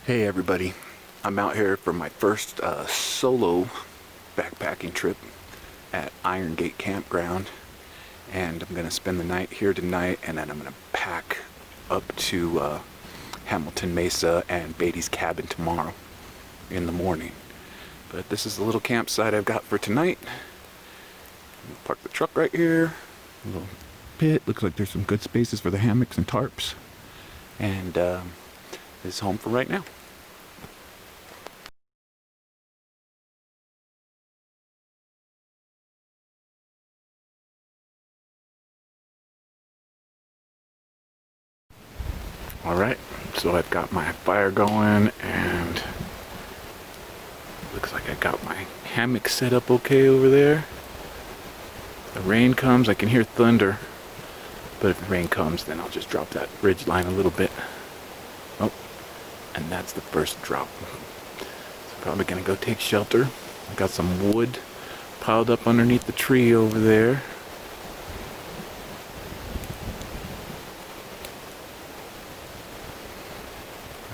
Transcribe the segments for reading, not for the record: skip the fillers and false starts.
Hey everybody, I'm out here for my first solo backpacking trip at Iron Gate Campground, and I'm gonna spend the night here tonight, and then I'm gonna pack up to Hamilton Mesa and Beatty's cabin tomorrow in the morning. But this is the little campsite I've got for tonight. Park the truck right here. A little pit, looks like there's some good spaces for the hammocks and tarps, and this is home for right now. Alright, so I've got my fire going, and looks like I got my hammock set up okay over there. If the rain comes, I can hear thunder, but if the rain comes, then I'll just drop that ridge line a little bit. Oh, and that's the first drop. So probably gonna go take shelter. I got some wood piled up underneath the tree over there.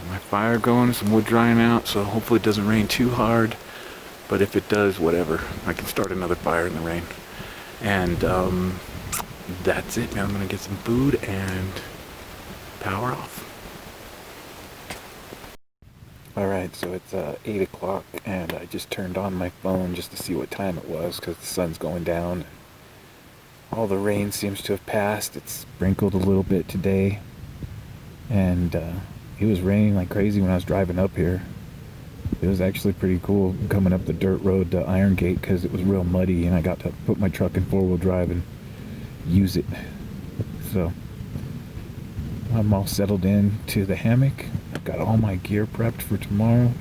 My fire going, some wood drying out, so hopefully it doesn't rain too hard. But if it does, whatever, I can start another fire in the rain. And that's it. Now I'm gonna get some food and power off. Alright, so it's 8 o'clock, and I just turned on my phone just to see what time it was, because the sun's going down. All the rain seems to have passed. It's sprinkled a little bit today, and it was raining like crazy when I was driving up here. It was actually pretty cool coming up the dirt road to Iron Gate because it was real muddy, and I got to put my truck in four-wheel drive and use it. So I'm all settled in to the hammock. I've got all my gear prepped for tomorrow,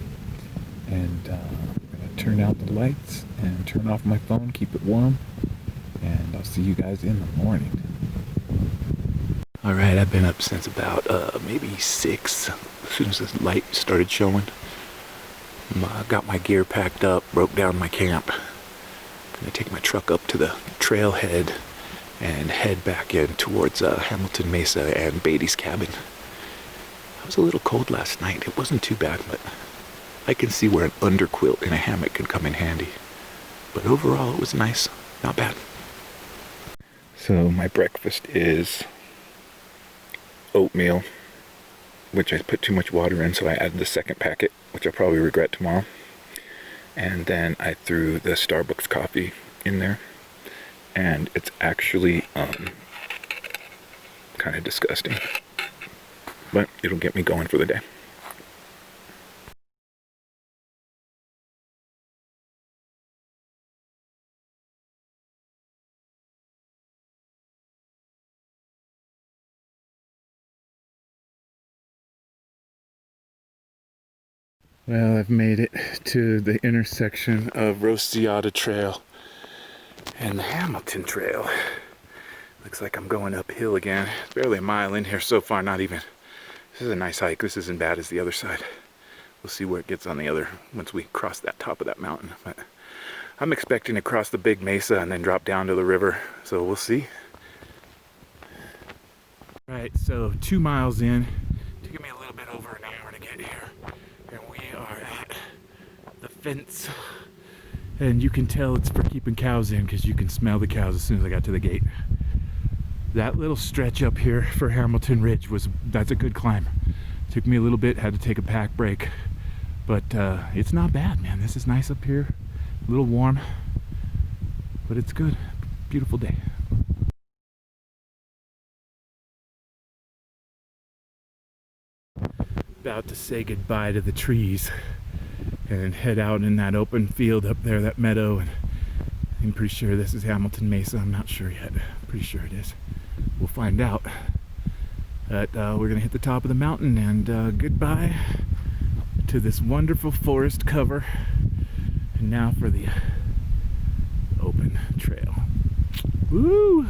and I'm gonna turn out the lights and turn off my phone, keep it warm, and I'll see you guys in the morning. Alright, I've been up since about maybe 6, as soon as the light started showing. I got my gear packed up, broke down my camp. I'm gonna take my truck up to the trailhead and head back in towards Hamilton Mesa and Beatty's cabin. It was a little cold last night. It wasn't too bad, but I can see where an underquilt in a hammock could come in handy. But overall, it was nice, not bad. So my breakfast is oatmeal, which I put too much water in, so I added the second packet, which I'll probably regret tomorrow. And then I threw the Starbucks coffee in there, and it's actually kind of disgusting, but it'll get me going for the day. Well, I've made it to the intersection of Rosciata Trail and the Hamilton Trail. Looks like I'm going uphill again. Barely a mile in here so far, not even. This is a nice hike. This isn't bad as the other side. We'll see where it gets on the other, once we cross that top of that mountain. But I'm expecting to cross the big mesa and then drop down to the river, so we'll see. Right, so 2 miles in. Took me a little bit over an hour to get here. And we are at the fence, and you can tell it's for keeping cows in because you can smell the cows as soon as I got to the gate. That little stretch up here for Hamilton Ridge that's a good climb. Took me a little bit, had to take a pack break, but it's not bad, man. This is nice up here, a little warm, but it's good. Beautiful day. About to say goodbye to the trees and head out in that open field up there, that meadow, and I'm pretty sure this is Hamilton Mesa. I'm not sure yet. Pretty sure it is. We'll find out. But we're gonna hit the top of the mountain, and goodbye to this wonderful forest cover, and now for the open trail. Woo!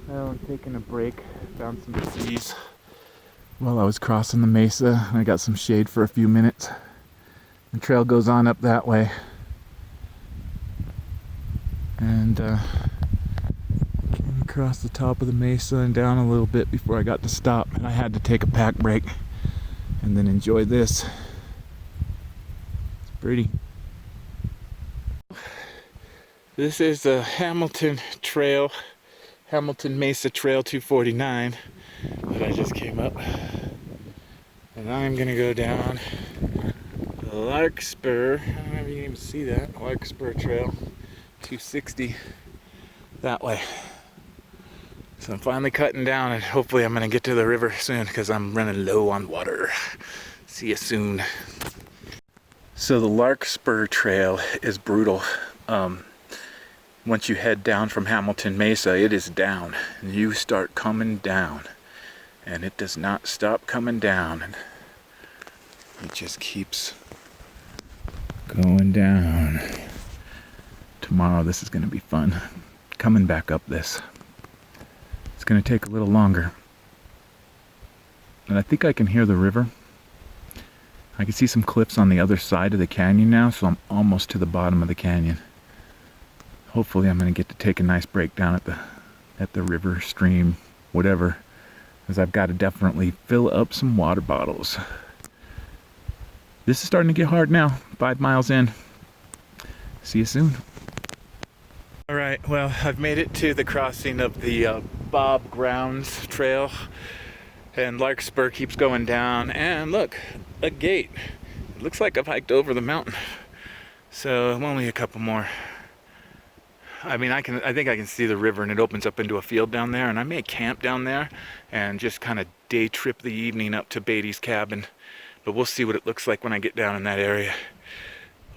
Well, I'm taking a break, found some trees while I was crossing the mesa. I got some shade for a few minutes. The trail goes on up that way. and came across the top of the mesa and down a little bit before I got to stop, and I had to take a pack break and then enjoy this. It's pretty. This is the Hamilton Trail, Hamilton Mesa Trail 249 that I just came up. And I'm gonna go down the Larkspur, I don't know if you can even see that, Larkspur Trail 260 that way. So I'm finally cutting down, and hopefully I'm gonna get to the river soon because I'm running low on water. See you soon. So the Larkspur Trail is brutal. Once you head down from Hamilton Mesa, it is down. You start coming down, and it does not stop coming down. And it just keeps going down. Tomorrow this is going to be fun. Coming back up this. It's going to take a little longer. And I think I can hear the river. I can see some cliffs on the other side of the canyon now, so I'm almost to the bottom of the canyon. Hopefully I'm going to get to take a nice break down at the river, stream, whatever, because I've got to definitely fill up some water bottles. This is starting to get hard now, 5 miles in. See you soon. All right, well, I've made it to the crossing of the Bob Grounds Trail, and Larkspur keeps going down, and look, a gate. It looks like I've hiked over the mountain, so I'm only a couple more. I mean, I think I can see the river, and it opens up into a field down there, and I may camp down there and just kind of day trip the evening up to Beatty's cabin, but we'll see what it looks like when I get down in that area.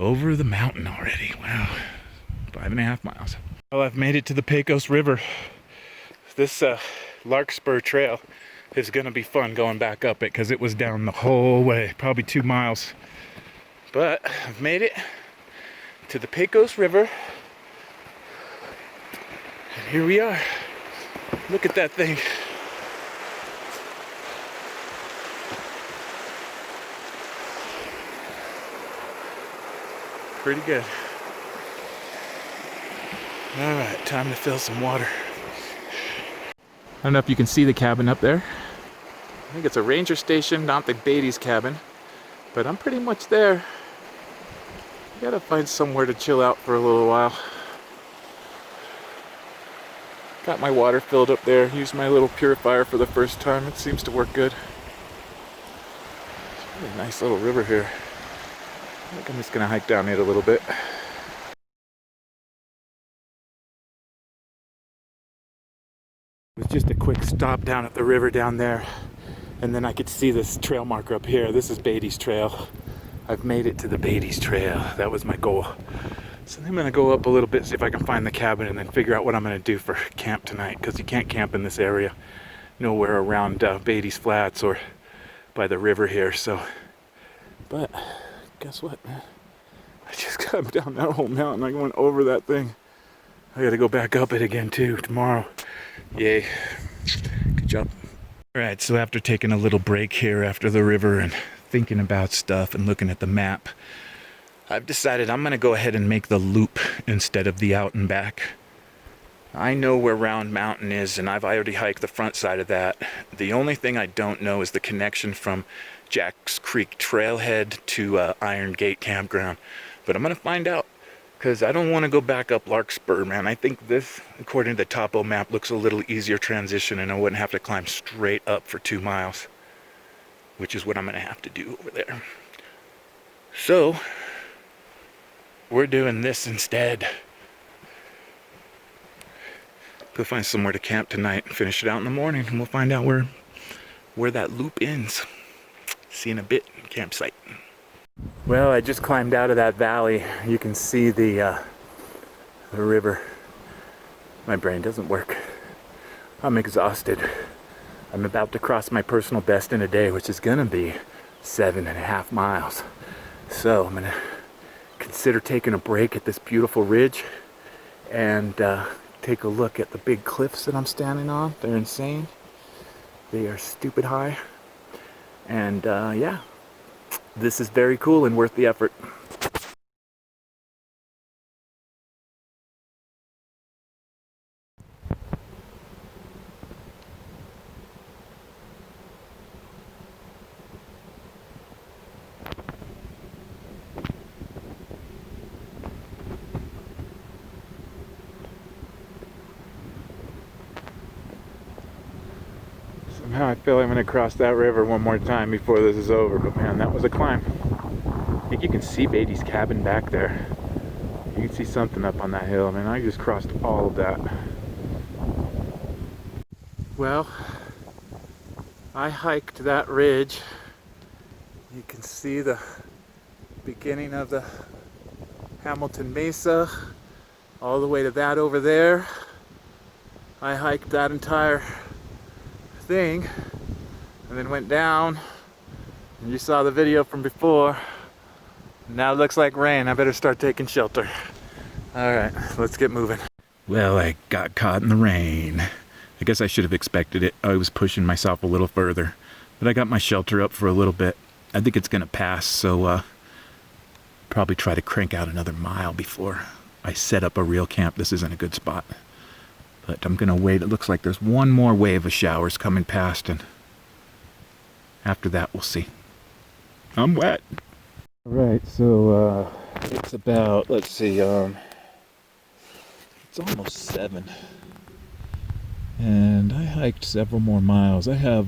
Over the mountain already. Wow, 5.5 miles. Well, I've made it to the Pecos River. This Larkspur Trail is gonna be fun going back up it because it was down the whole way, probably 2 miles. But I've made it to the Pecos River. And here we are. Look at that thing. Pretty good. All right, time to fill some water. I don't know if you can see the cabin up there. I think it's a ranger station, not the Beatty's cabin, but I'm pretty much there. Gotta find somewhere to chill out for a little while. Got my water filled up there. Used my little purifier for the first time. It seems to work good. It's a really nice little river here. I think I'm just gonna hike down it a little bit. It was just a quick stop down at the river down there, and then I could see this trail marker up here. This is Beatty's Trail. I've made it to the Beatty's Trail. That was my goal. So I'm gonna go up a little bit, see if I can find the cabin, and then figure out what I'm gonna do for camp tonight, because you can't camp in this area. Nowhere around Beatty's Flats or by the river here, so. But guess what, man? I just got down that whole mountain. I went over that thing. I gotta go back up it again too tomorrow. Yay. Good job. All right, so after taking a little break here after the river and thinking about stuff and looking at the map, I've decided I'm gonna go ahead and make the loop instead of the out and back. I know where Round Mountain is, and I've already hiked the front side of that. The only thing I don't know is the connection from Jack's Creek Trailhead to Iron Gate Campground. But I'm gonna find out, because I don't want to go back up Larkspur, man. I think this, according to the topo map, looks a little easier transition, and I wouldn't have to climb straight up for 2 miles, which is what I'm gonna have to do over there. So we're doing this instead. Go find somewhere to camp tonight and finish it out in the morning, and we'll find out where that loop ends. See you in a bit. Campsite. Well, I just climbed out of that valley. You can see the river. My brain doesn't work. I'm exhausted. I'm about to cross my personal best in a day, which is gonna be 7.5 miles. So I'm gonna consider taking a break at this beautiful ridge and take a look at the big cliffs that I'm standing on. They're insane. They are stupid high. And yeah, this is very cool and worth the effort. Somehow I feel I'm gonna cross that river one more time before this is over, but man, that was a climb. I think you can see Beatty's cabin back there. You can see something up on that hill. I mean, I just crossed all of that. Well, I hiked that ridge. You can see the beginning of the Hamilton Mesa all the way to that over there. I hiked that entire thing and then went down, and you saw the video from before. Now it looks like rain. I better start taking shelter. All right, let's get moving. Well, I got caught in the rain. I guess I should have expected it. I was pushing myself a little further, but I got my shelter up for a little bit. I think it's gonna pass, so probably try to crank out another mile before I set up a real camp. This isn't a good spot, but I'm gonna wait. It looks like there's one more wave of showers coming past, and after that we'll see. I'm wet. All right, so it's about, let's see, it's almost 7. And I hiked several more miles. I have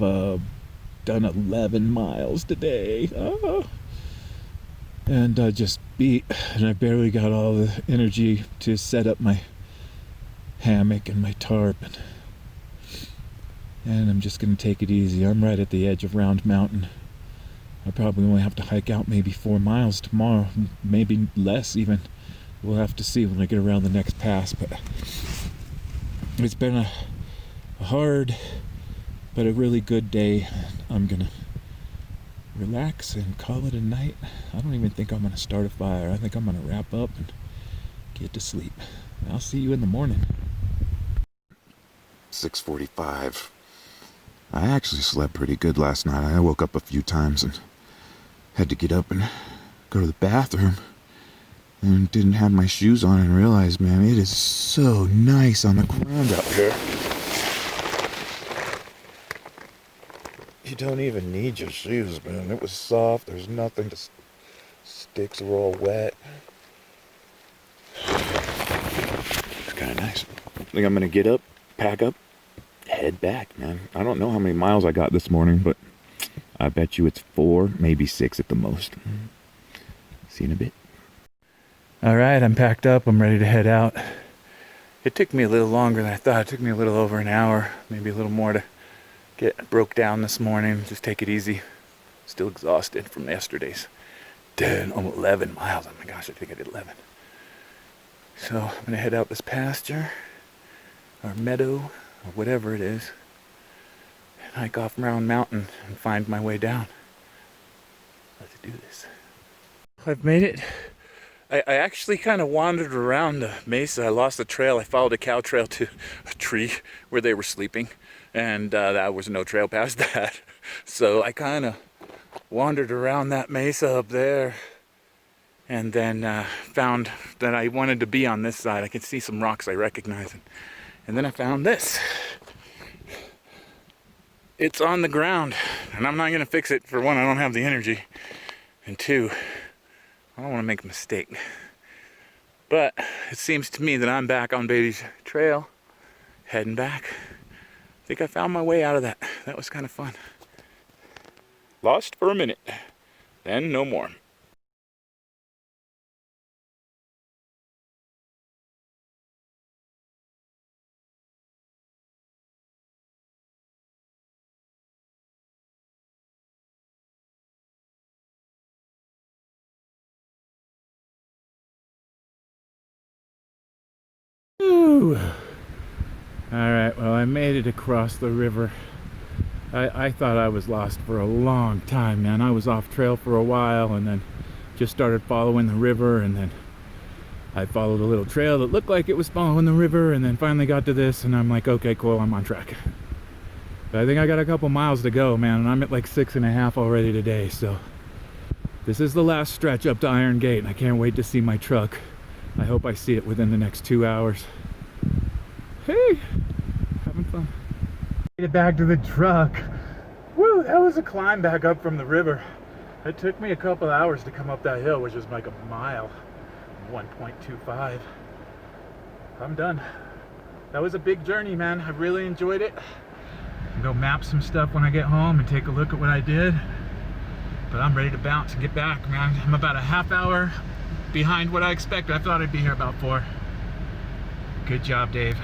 done 11 miles today. And I just beat, and I barely got all the energy to set up my hammock and my tarp. And I'm just gonna take it easy. I'm right at the edge of Round Mountain. I probably only have to hike out maybe 4 miles tomorrow, maybe less even. We'll have to see when I get around the next pass, but it's been a hard but a really good day. I'm gonna relax and call it a night. I don't even think I'm gonna start a fire. I think I'm gonna wrap up and get to sleep. I'll see you in the morning. 6:45. I actually slept pretty good last night. I woke up a few times and had to get up and go to the bathroom, and didn't have my shoes on and realized, man, it is so nice on the ground out here. You don't even need your shoes, man. It was soft. There's nothing to sticks are all wet. It's kind of nice. I think I'm gonna get up, pack up, head back, man. I don't know how many miles I got this morning, but I bet you it's 4, maybe 6 at the most. See you in a bit. All right, I'm packed up. I'm ready to head out. It took me a little longer than I thought. It took me a little over an hour, maybe a little more to get broke down this morning. Just take it easy. Still exhausted from yesterday's 10, almost 11 miles. Oh my gosh, I think I did 11. So I'm gonna head out this pasture or meadow or whatever it is, and hike off Round Mountain and find my way down. Let's do this. I've made it. I actually kind of wandered around the mesa. I lost the trail. I followed a cow trail to a tree where they were sleeping, and there was no trail past that. So I kind of wandered around that mesa up there, and then found that I wanted to be on this side. I could see some rocks I recognize, and then I found this. It's on the ground, and I'm not gonna fix it. For one, I don't have the energy, and two, I don't want to make a mistake. But it seems to me that I'm back on Beatty's trail, heading back. I think I found my way out of that. That was kind of fun. Lost for a minute, then no more. Ooh. All right, well, I made it across the river. I thought I was lost for a long time, man. I was off trail for a while and then just started following the river, and then I followed a little trail that looked like it was following the river, and then finally got to this, and I'm like, okay, cool, I'm on track. But I think I got a couple miles to go, man, and I'm at like 6.5 already today, so this is the last stretch up to Iron Gate, and I can't wait to see my truck. I hope I see it within the next 2 hours. Hey, having fun. Made it back to the truck. Woo, that was a climb back up from the river. It took me a couple hours to come up that hill, which is like a mile, 1.25. I'm done. That was a big journey, man. I really enjoyed it. go map some stuff when I get home and take a look at what I did. But I'm ready to bounce and get back, man. I'm about a half hour behind what I expected. I thought I'd be here about 4. Good job, Dave.